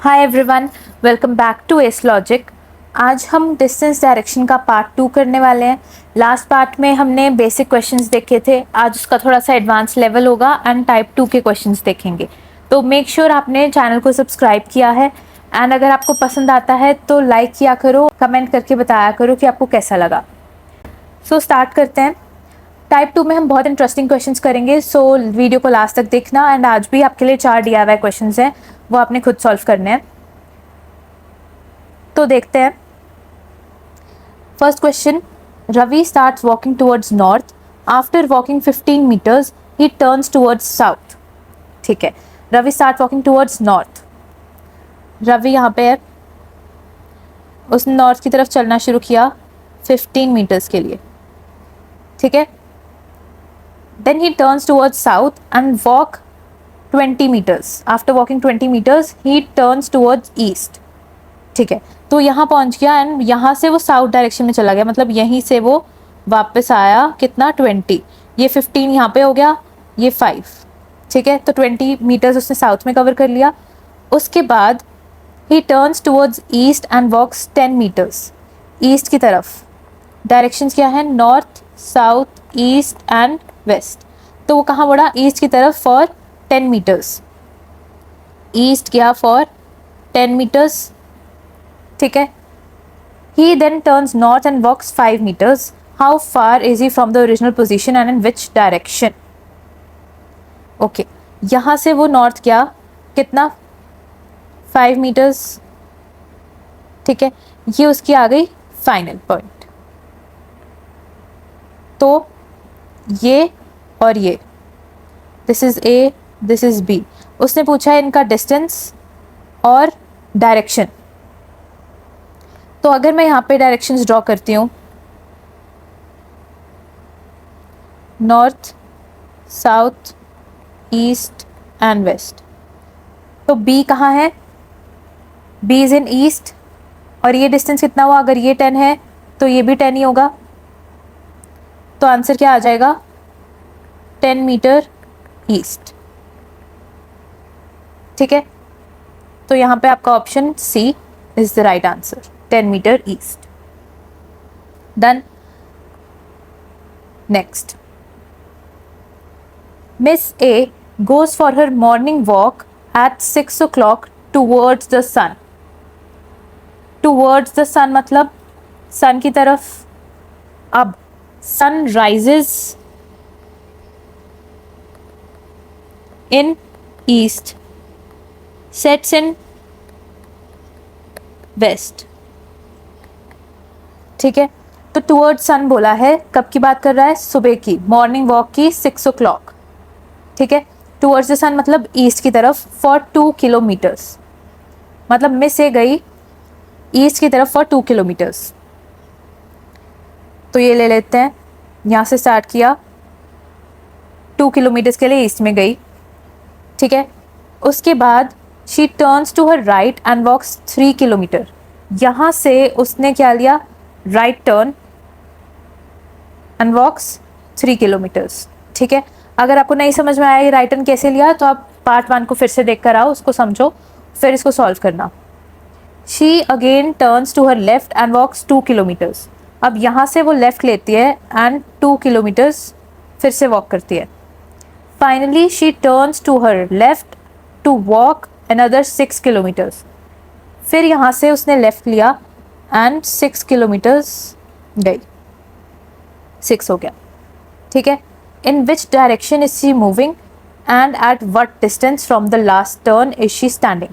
Hi everyone, welcome back to S logic. आज हम distance direction का पार्ट 2 करने वाले हैं। लास्ट पार्ट में हमने बेसिक क्वेश्चंस देखे थे, आज उसका थोड़ा सा एडवांस लेवल होगा एंड टाइप 2 के क्वेश्चंस देखेंगे। तो मेक श्योर आपने चैनल को सब्सक्राइब किया है एंड अगर आपको पसंद आता है तो लाइक किया करो, कमेंट करके बताया करो कि आपको कैसा लगा। सो स्टार्ट करते हैं। टाइप 2 में हम बहुत इंटरेस्टिंग क्वेश्चंस करेंगे, सो वीडियो को लास्ट तक देखना। एंड आज भी आपके लिए 4 DIY क्वेश्चंस हैं, वो आपने खुद सॉल्व करने हैं। तो देखते हैं। First question, Ravi starts walking towards north, after walking 15 meters he turns towards south. ठीक है, Ravi start walking towards north. Ravi यहाँ पे है, उसने नॉर्थ की तरफ चलना शुरू किया 15 मीटर्स के लिए। ठीक है, then he turns towards south and walk 20 meters. After walking 20 meters, he turns towards east. ठीक है, तो यहाँ पहुँच गया एंड यहाँ से वो साउथ डायरेक्शन में चला गया, मतलब यहीं से वो वापस आया कितना 20, ये 15 यहाँ पे हो गया, ये 5। ठीक है, तो 20 meters उसने साउथ में कवर कर लिया। उसके बाद he turns towards east and walks 10 meters. East की तरफ डायरेक्शंस क्या है, north, south, east and west. तो वो कहाँ बढ़ा, ईस्ट की तरफ फॉर 10 meters. ईस्ट गया फॉर 10 meters. ठीक है, he then turns north and walks 5 meters. How far is he from the original position and in which direction? Okay, यहाँ से वो नॉर्थ गया कितना, 5 meters. ठीक है, ये उसकी आ गई फाइनल पॉइंट। तो ये और ये, this is A, this is B. उसने पूछा है इनका डिस्टेंस और डायरेक्शन। तो अगर मैं यहाँ पे डायरेक्शंस ड्रॉ करती हूँ, north, south, east and west, तो बी कहाँ है, बी इज इन ईस्ट। और ये डिस्टेंस कितना हुआ, अगर ये 10 है तो ये भी 10 ही होगा। तो आंसर क्या आ जाएगा, 10 मीटर ईस्ट। ठीक है, तो यहाँ पे आपका option C is the right answer, 10 metre east. Done. Next, Miss A goes for her morning walk at 6 o'clock towards the sun. Towards the sun मतलब सन की तरफ। अब sun rises in east, sets in west. ठीक है, तो towards सन बोला है, कब की बात कर रहा है, सुबह की, मॉर्निंग वॉक की 6 o'clock। ठीक है, टुवर्ड्स द सन मतलब ईस्ट की तरफ फॉर 2 kilometers, मतलब मिस ए गई ईस्ट की तरफ फॉर 2 kilometers। तो ये ले लेते हैं, यहाँ से स्टार्ट किया, 2 kilometers के लिए ईस्ट में गई। ठीक है, उसके बाद she turns to her right and walks 3 kilometer। यहाँ से उसने क्या लिया, right turn and walks 3 kilometers। ठीक है, अगर आपको नहीं समझ में आया ये राइट टर्न कैसे लिया, तो आप पार्ट 1 को फिर से देख कर आओ, उसको समझो, फिर इसको सॉल्व करना। She again turns to her left and walks 2 kilometers। अब यहाँ से वो लेफ्ट लेती है एंड 2 kilometers फिर से वॉक करती है। Finally she turns to her left to walk another 6 kilometers। फिर यहाँ से उसने लेफ्ट लिया एंड 6 kilometers गई, 6 हो गया। ठीक है, in which direction is she moving and at what distance from the last turn is she standing.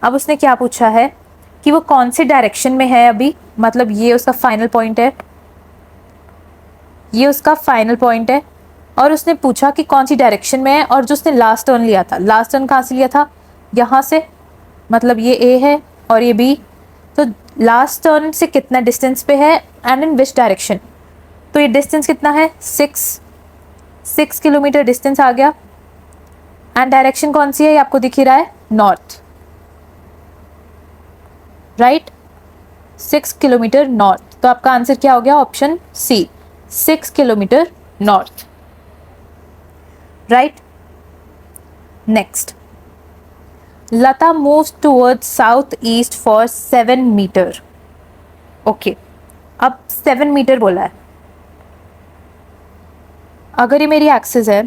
अब उसने क्या पूछा है कि वो कौन से डायरेक्शन में है अभी, मतलब ये उसका फाइनल पॉइंट है, ये उसका फाइनल पॉइंट है। और उसने पूछा कि कौन सी डायरेक्शन में है, और जो उसने लास्ट टर्न लिया था, लास्ट टर्न कहाँ से लिया था, यहाँ से, मतलब ये ए है और ये बी। तो लास्ट टर्न से कितना डिस्टेंस पे है एंड इन विच डायरेक्शन। तो ये डिस्टेंस कितना है, 6 kilometer डिस्टेंस आ गया। एंड डायरेक्शन कौन सी है, ये आपको दिख ही रहा है, नॉर्थ, राइट, 6 kilometer नॉर्थ। तो आपका आंसर क्या हो गया, option C, 6 kilometer north, right. Next, Lata moves towards south east for 7 meter. Okay, अब 7 मीटर बोला है. अगर ये मेरी एक्सिस है,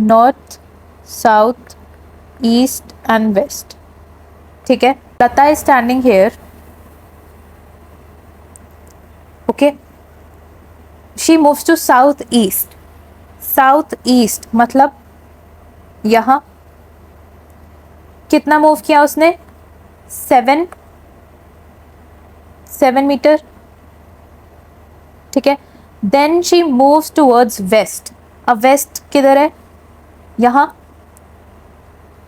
north, south, east and west. ठीक है, Lata is standing here. Okay, she moves to south east. South east मतलब यहां. कितना मूव किया उसने? 7 मीटर. ठीक है, then she moves towards west. अब वेस्ट किधर है? यहां.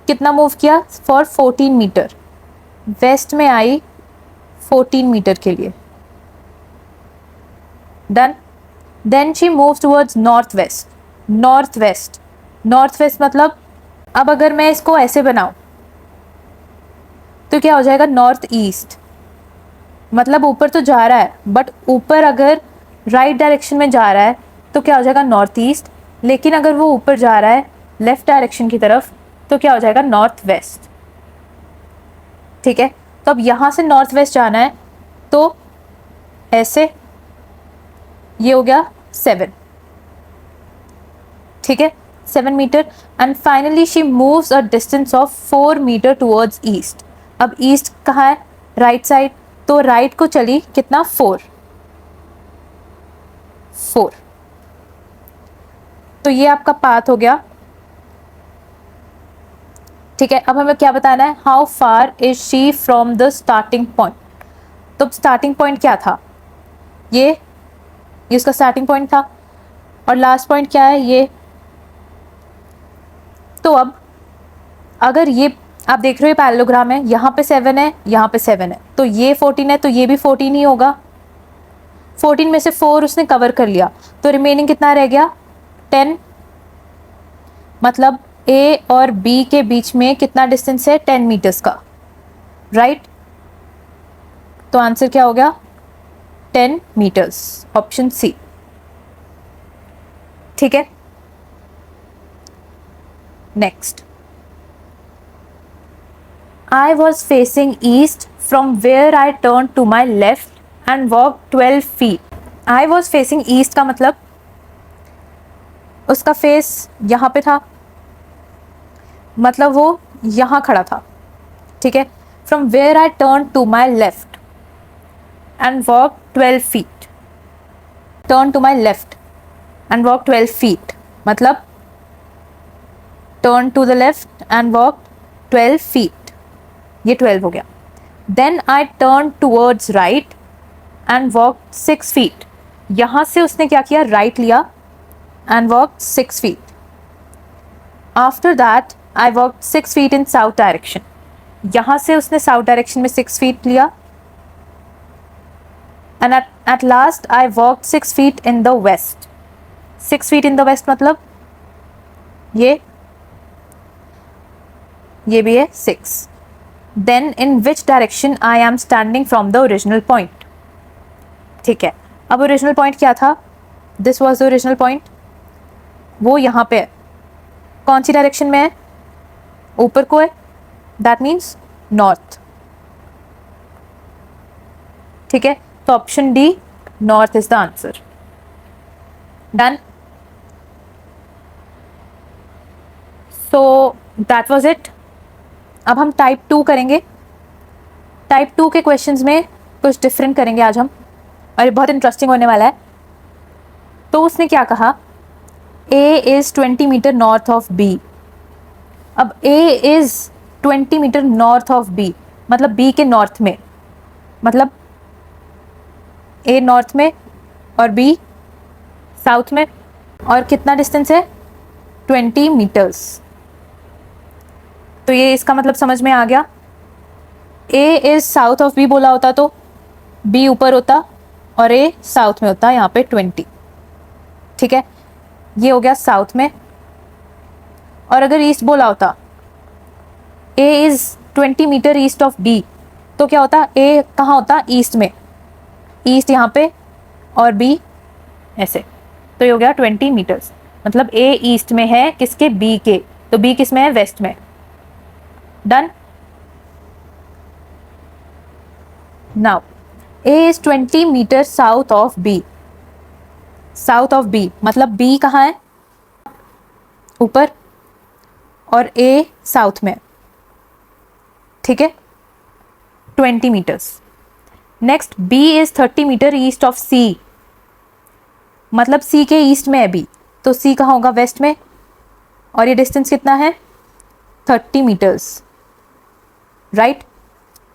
कितना मूव किया? For 14 metre. वेस्ट में आई 14 मीटर के लिए. Done. Then she moves towards north west. North west. North west मतलब, अब अगर मैं इसको ऐसे बनाऊं तो क्या हो जाएगा? North east. मतलब ऊपर तो जा रहा है, बट ऊपर अगर राइट डायरेक्शन में जा रहा है तो क्या हो जाएगा? North east. लेकिन अगर वो ऊपर जा रहा है लेफ्ट डायरेक्शन की तरफ तो क्या हो जाएगा? North west. ठीक है, तो अब यहां से नॉर्थ वेस्ट जाना है तो ऐसे, ये हो गया 7. ठीक है, 7 meter. And finally she moves a distance of 4 meter towards east. अब ईस्ट कहाँ है? Right side. तो राइट को चली कितना? 4. तो ये आपका पाथ हो गया. ठीक है, अब हमें क्या बताना है? How far is she from the starting point. तो स्टार्टिंग पॉइंट क्या था? ये उसका स्टार्टिंग पॉइंट था. और लास्ट पॉइंट क्या है? ये. तो अब अगर ये आप देख रहे हो पैरेललोग्राम है, यहाँ पे 7 है, यहाँ पे 7 है, तो ये 14 है, तो ये भी 14 ही होगा. 14 में से 4 उसने कवर कर लिया, तो रिमेनिंग कितना रह गया? 10. मतलब ए और बी के बीच में कितना डिस्टेंस है? 10 मीटर्स का. राइट. तो आंसर क्या हो गया? 10 मीटर्स. Option C. ठीक है, next. I was facing east from where I turned to my left and walked 12 feet. I was facing east का मतलब उसका फेस यहाँ पे था, मतलब वो यहाँ खड़ा था. ठीक है, from where I turned to my left and walked 12 feet. Turn to my left and walk 12 feet मतलब turn to the left and walk 12 feet. ये 12 हो गया. Then I turn towards right and walk 6 feet. यहाँ से उसने क्या किया? Right लिया and walk 6 feet. After that I walk 6 feet in south direction. यहाँ से उसने साउथ डायरेक्शन में 6 फीट लिया. And at last I walk 6 feet in the west. 6 feet in the west मतलब ये भी है 6. Then in which direction I am standing from the original point. ठीक है, अब ओरिजिनल पॉइंट क्या था? This was the original point. वो यहाँ पे है. कौन सी डायरेक्शन में है? ऊपर को है, दैट मीन्स नॉर्थ. ठीक है, तो option D, north is the answer. Done. So that was it. अब हम टाइप 2 करेंगे. टाइप 2 के क्वेश्चंस में कुछ डिफरेंट करेंगे आज हम, और ये बहुत इंटरेस्टिंग होने वाला है. तो उसने क्या कहा? A is 20 metre north of B. अब A is 20 metre north of B मतलब बी के नॉर्थ में, मतलब ए नॉर्थ में और बी साउथ में. और कितना डिस्टेंस है? 20 मीटर्स. तो ये इसका मतलब समझ में आ गया. ए इज साउथ ऑफ बी बोला होता तो बी ऊपर होता और ए साउथ में होता, यहाँ पे 20. ठीक है, ये हो गया साउथ में. और अगर ईस्ट बोला होता, A is 20 metre east of B, तो क्या होता? ए कहाँ होता? ईस्ट में. ईस्ट यहाँ पे और बी ऐसे. तो ये हो गया 20 मीटर्स। मतलब ए ईस्ट में है किसके, बी के, तो बी किस में है, वेस्ट में। Done. Now A is 20 meter south of B. South of B मतलब बी कहाँ है, ऊपर, और ए साउथ में, ठीक है, 20 metres. Next B is 30 metre east of C, मतलब सी के ईस्ट में है बी, तो सी कहाँ होगा, वेस्ट में, और ये डिस्टेंस कितना है, 30 meters, right.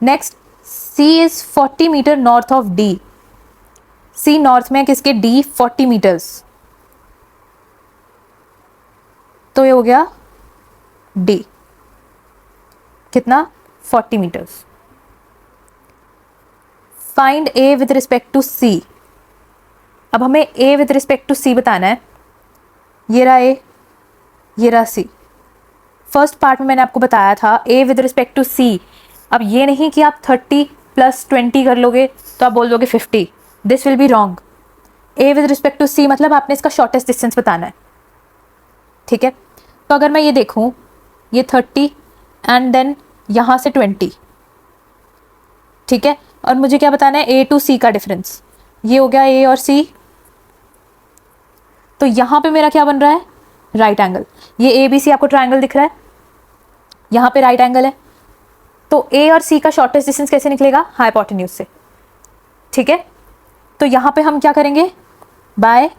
Next C is 40 meter north of D. C north में किसके, डी, 40 मीटर्स, तो ये हो गया डी कितना, 40 metres. Find A with respect to C. अब हमें A with respect to C बताना है। ये रहा ए, ये रहा सी। फर्स्ट पार्ट में मैंने आपको बताया था ए विद रिस्पेक्ट टू सी। अब ये नहीं कि आप 30 + 20 कर लोगे तो आप बोल दोगे 50, this will be wrong. A with respect to C मतलब आपने इसका शॉर्टेस्ट डिस्टेंस बताना है, ठीक है। तो अगर मैं ये देखूं, ये 30 एंड देन यहाँ से 20, ठीक है, और मुझे क्या बताना है, ए टू सी का डिफरेंस। ये हो गया ए और सी, तो यहाँ पे मेरा क्या बन रहा है, राइट एंगल। ये ए बी सी आपको ट्राइंगल दिख रहा है, यहाँ पे राइट एंगल है, तो ए और सी का शॉर्टेस्ट डिस्टेंस कैसे निकलेगा, हाइपोटेन्यूज से, ठीक है। तो यहाँ पे हम क्या करेंगे, बाय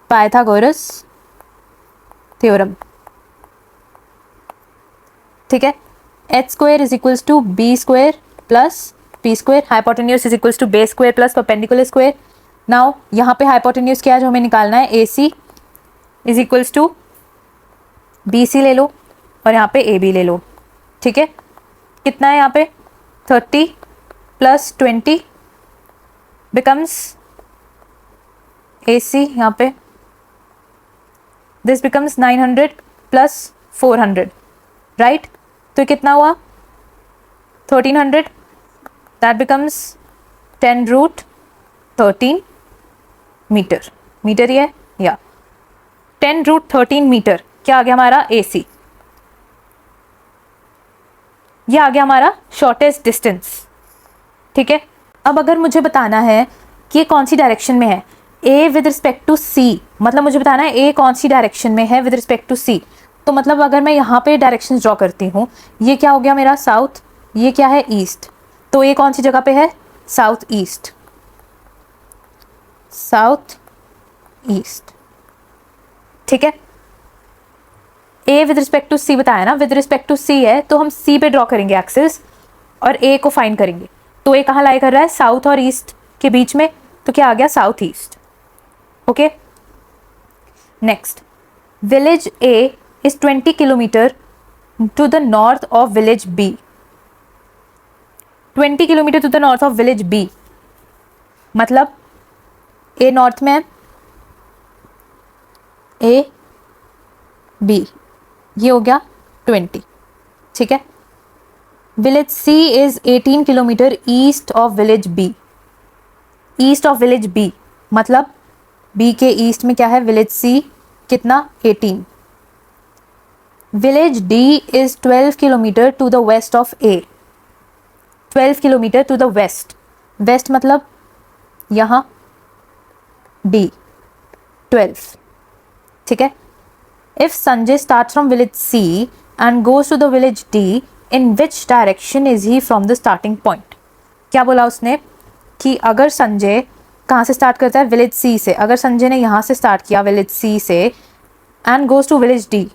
पाइथागोरस थ्योरम, ठीक है। h² is equals to b² plus p², hypotenuse is equals to base plus perpendicular square. Now यहाँ पे हाइपोटेन्यूज क्या है जो हमें निकालना है, AC is equals to BC ले लो और यहाँ पे AB ले लो, ठीक है। कितना है यहाँ पे, 30 + 20 बिकम्स AC, यहाँ पे दिस बिकम्स 900 + 400, राइट। तो कितना हुआ, 1300, दैट बिकम्स 10√13 मीटर। मीटर ही है, या 10√13 मीटर क्या आ गया हमारा, AC। ये आ गया हमारा शॉर्टेस्ट डिस्टेंस, ठीक है। अब अगर मुझे बताना है कि ये कौन सी डायरेक्शन में है, ए विद रिस्पेक्ट टू सी, मतलब मुझे बताना है ए कौन सी डायरेक्शन में है विद रिस्पेक्ट टू सी। तो मतलब अगर मैं यहाँ पे डायरेक्शंस ड्रॉ करती हूँ, ये क्या हो गया मेरा साउथ, ये क्या है ईस्ट, तो ये कौन सी जगह पे है, साउथ ईस्ट, साउथ ईस्ट, ठीक है। ए विद रिस्पेक्ट टू सी बताया ना, विद रिस्पेक्ट टू सी है तो हम सी पे ड्रॉ करेंगे एक्सिस और ए को फाइंड करेंगे। तो ए कहाँ लाई कर रहा है, साउथ और ईस्ट के बीच में, तो क्या आ गया, south east, okay. Next, village A is 20 kilometre to the north of village B. 20 kilometre to the north of village B मतलब ए नॉर्थ में है, ए बी, ये हो गया 20, ठीक है। Village C is 18 kilometre east of village B. East of village B मतलब B के ईस्ट में क्या है, विलेज सी, कितना, 18। Village D is 12 kilometre to the west of A. 12 kilometre to the west, west मतलब यहाँ डी, 12, ठीक है। If Sanjay starts from village C and goes to the village D, in which direction is he from the starting point? क्या बोला उसने कि अगर संजय कहाँ से स्टार्ट करता है, विलेज सी से, अगर संजय ने यहाँ से स्टार्ट किया विलेज सी से and goes to village D,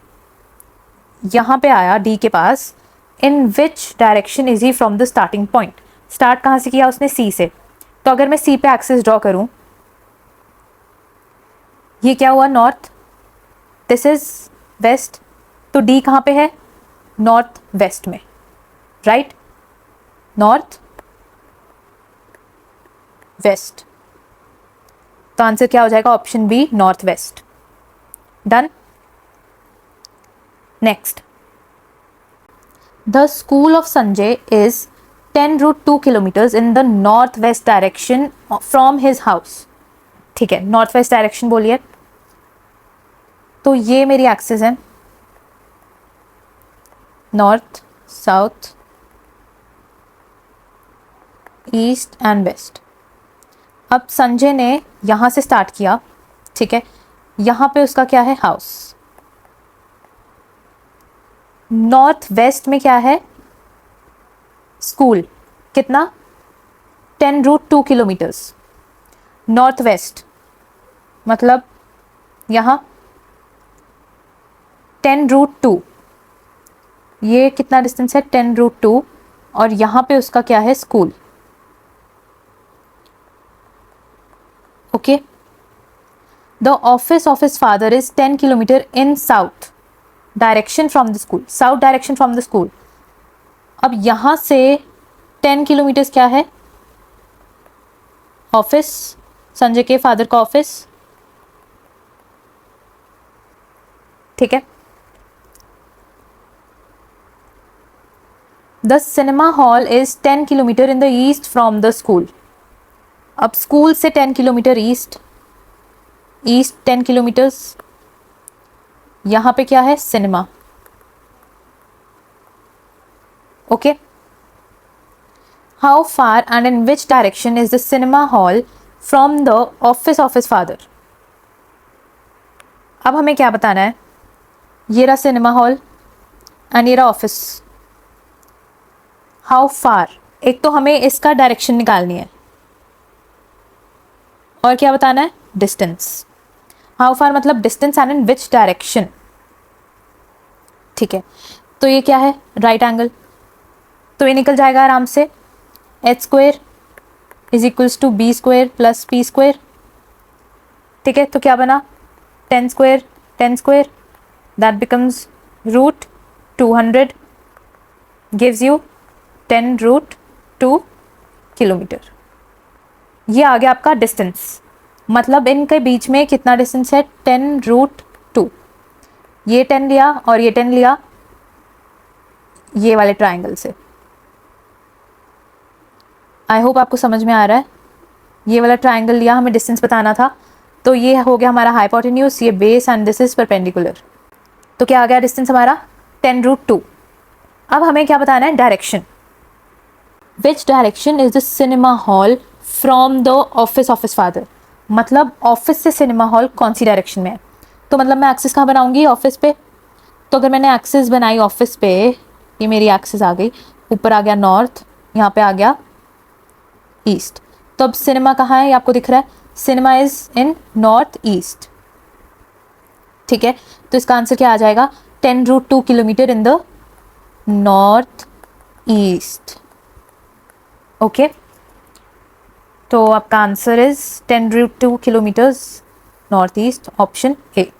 यहाँ पे आया डी के पास, in which direction is he from the starting point. Start कहाँ से किया उसने, सी से, तो अगर मैं सी पे एक्सिस ड्रॉ करूँ, ये क्या हुआ, नॉर्थ, दिस इज वेस्ट, तो डी कहाँ पे है, नॉर्थ वेस्ट में, राइट, नॉर्थ वेस्ट। तो आंसर क्या हो जाएगा, option B, north west. Done. Next, the school of Sanjay is 10√2 kilometres in the north west direction from his house. ठीक है, नॉर्थ वेस्ट डायरेक्शन बोलिए। तो ये मेरी एक्सिस है, north, south, east and west. अब संजय ने यहाँ से स्टार्ट किया, ठीक है, यहाँ पे उसका क्या है, हाउस। नॉर्थ वेस्ट में क्या है, स्कूल। कितना, 10√2 किलोमीटर्स। नॉर्थ वेस्ट मतलब यहाँ 10√2, ये कितना डिस्टेंस है, 10√2, और यहाँ पे उसका क्या है, school. Okay, the office of his father is 10 kilometre in south direction from the school, south direction from the school. अब यहाँ से 10 किलोमीटर्स क्या है, ऑफिस, संजय के फादर का ऑफिस, ठीक है। The cinema hall is 10 kilometre in the east from the school. अब स्कूल से 10 किलोमीटर ईस्ट, ईस्ट 10 किलोमीटर्स, यहाँ पे क्या है, cinema. Okay, how far and in which direction is the cinema hall from the office of his father. अब हमें क्या बताना है, ये रहा सिनेमा हॉल एंड ये रहा ऑफिस। हाउ फार, एक तो हमें इसका डायरेक्शन निकालनी है, और क्या बताना है, डिस्टेंस। हाउ फार मतलब distance and in which direction, ठीक है। तो ये क्या है, राइट एंगल, तो ये निकल जाएगा आराम से, h² is equals to b² plus p², ठीक है। तो क्या बना, 10² that becomes √200 gives you 10√2 kilometre. ये आ गया आपका डिस्टेंस, मतलब इनके बीच में कितना डिस्टेंस है, 10√2। ये 10 लिया और ये 10 लिया ये वाले ट्राइंगल से। आई होप आपको समझ में आ रहा है। ये वाला ट्राइंगल लिया, हमें डिस्टेंस बताना था, तो ये हो गया हमारा हाइपोटेन्यूज, ये base and this is perpendicular. तो क्या आ गया डिस्टेंस हमारा, 10√2। अब हमें क्या बताना है, direction. Which direction is the cinema hall from the office of his father, मतलब ऑफिस से सिनेमा हॉल कौन सी डायरेक्शन में है। तो मतलब मैं एक्सिस कहाँ बनाऊंगी, ऑफिस पे। तो अगर मैंने एक्सिस बनाई ऑफिस पे, ये मेरी एक्सिस आ गई, ऊपर आ गया नॉर्थ, यहाँ पे आ गया ईस्ट। तो अब सिनेमा कहाँ है, ये आपको दिख रहा है, cinema is in north east, ठीक है। तो इसका आंसर क्या आ जाएगा, 10√2 kilometre in the north east. Okay, तो आपका answer is 10√2 kilometres north east, option A,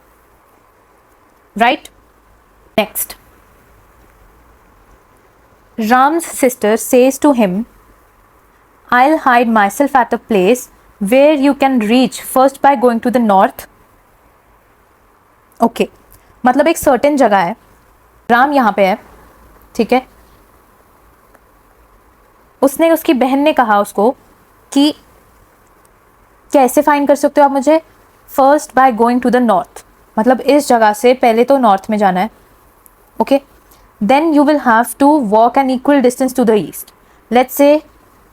right. Next, Ram's sister says to him, I'll hide myself at a place where you can reach first by going to the north. Okay, मतलब एक certain जगह है, राम यहाँ पे है, ठीक है। उसने, उसकी बहन ने कहा उसको कि कैसे फाइंड कर सकते हो आप मुझे, first by going to the north, मतलब इस जगह से पहले तो नॉर्थ में जाना है। Okay, then you will have to walk an equal distance to the east. Let's say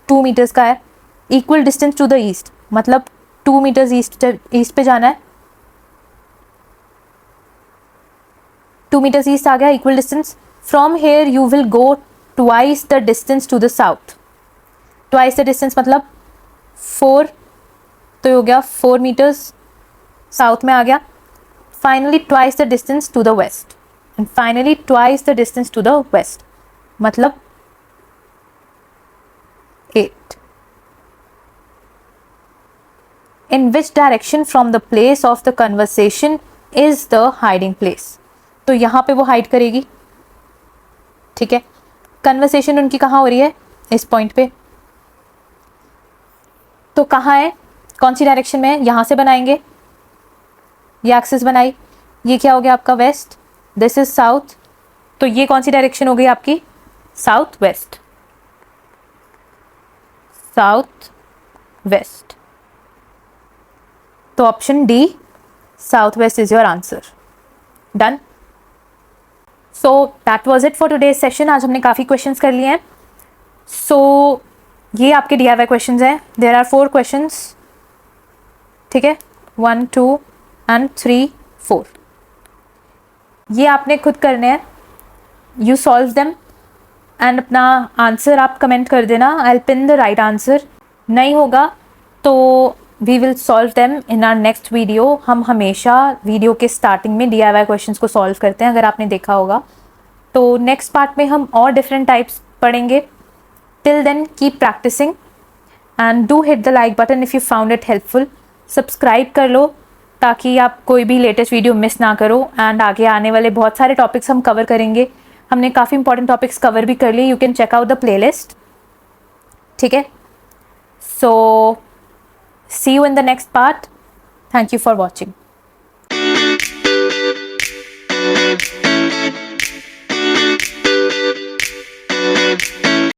2 meters का है, equal distance to the east मतलब 2 meters east पे जाना है। 2 meters east आ गया, equal distance। From here you will go twice the distance to the south. Twice the distance मतलब 4, तो ये हो गया 4 meters साउथ में आ गया। Finally twice the distance to the west. And finally twice the distance to the west मतलब 8. In which direction from the place of the conversation is the hiding place? तो यहाँ पे वो हाइड करेगी, ठीक है। कन्वर्सेशन उनकी कहाँ हो रही है, इस पॉइंट पे। तो कहाँ है, कौन सी डायरेक्शन में है, यहाँ से बनाएंगे, ये एक्सिस बनाई, ये क्या हो गया आपका वेस्ट, दिस इज साउथ, तो ये कौन सी डायरेक्शन हो गई आपकी, साउथ वेस्ट, साउथ वेस्ट। तो option D south west is your answer. Done. So that was it for today's session. आज हमने काफ़ी क्वेश्चंस कर लिए हैं। सो ये आपके DIY क्वेश्चंस हैं। देयर आर 4 क्वेश्चंस, ठीक है, 1 2 एंड 3 4। ये आपने खुद करने हैं। यू सॉल्व देम एंड अपना आंसर आप कमेंट कर देना। I will pin the right answer. नहीं होगा तो we will solve them in our next video. हम हमेशा वीडियो के स्टार्टिंग में DIY क्वेश्चंस को सॉल्व करते हैं, अगर आपने देखा होगा। तो नेक्स्ट पार्ट में हम और डिफरेंट टाइप्स पढ़ेंगे। Till then keep practising and do hit the like button if you found it helpful. Subscribe कर लो ताकि आप कोई भी लेटेस्ट वीडियो मिस ना करो। एंड आगे आने वाले बहुत सारे टॉपिक्स हम कवर करेंगे। हमने काफ़ी इंपॉर्टेंट टॉपिक्स कवर भी कर लिए। You can check out the playlist, ठीक है। So see you in the next part. Thank you for watching.